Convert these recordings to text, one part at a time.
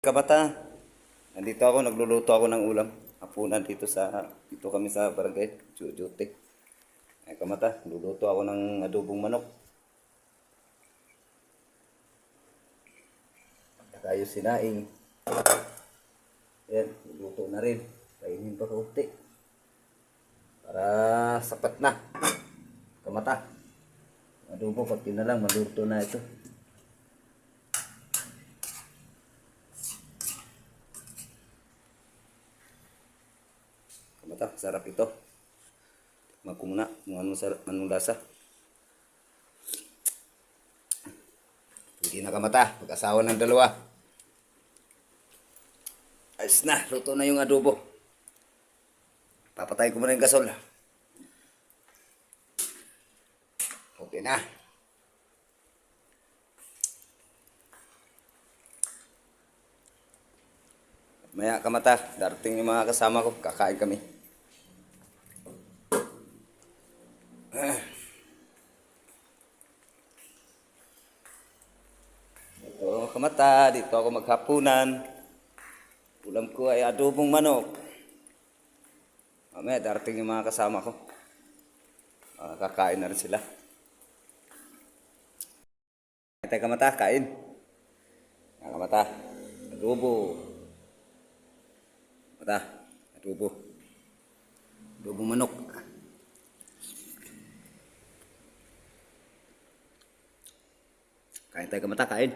Kabata, nandito ako, nagluluto ako ng ulam. Hapunan dito kami sa barangay, Jujuti. Ay kamata, luluto ako ng adobong manok. Tayo sinaing. Ayan, luluto na rin. Kainin pa kaunti. Para sapat na. Kamata. Adobo, pag na lang, maluto na ito. Kamata, sarap ito. Tikman ko muna kung anong lasa. Hindi na kamata, mag-asawa ng dalawa. Ayos na, luto na yung adobo. Papatay ko muna yung gasol. Okay na. Maya kamata, darating yung mga kasama ko, kakain kami. Ito kamata, dito ako maghapunan. Ulam ko ay adobong manok. Mamaya darating yung mga kasama ko. Kakain na rin sila. Ito kamata, kain. Kamata, adobo. Mata, adobo. Adobong manok. Kain tayo kamata, kain.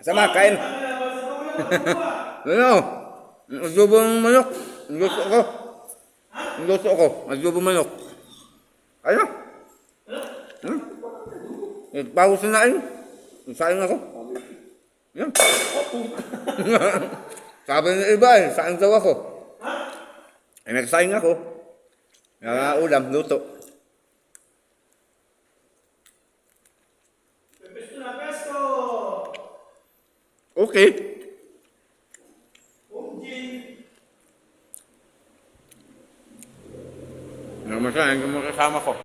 Sama, kain. Ano? Adobong manok. Gusto ko. Gusto ko. Adobong manok. Ano? Pawis na rin. Saing ako. Yan. Sabi ng iba eh, saing daw ako. Eh, nagsaing ako. Ulam, luto. Okay. Ano masahin kung makasama ko?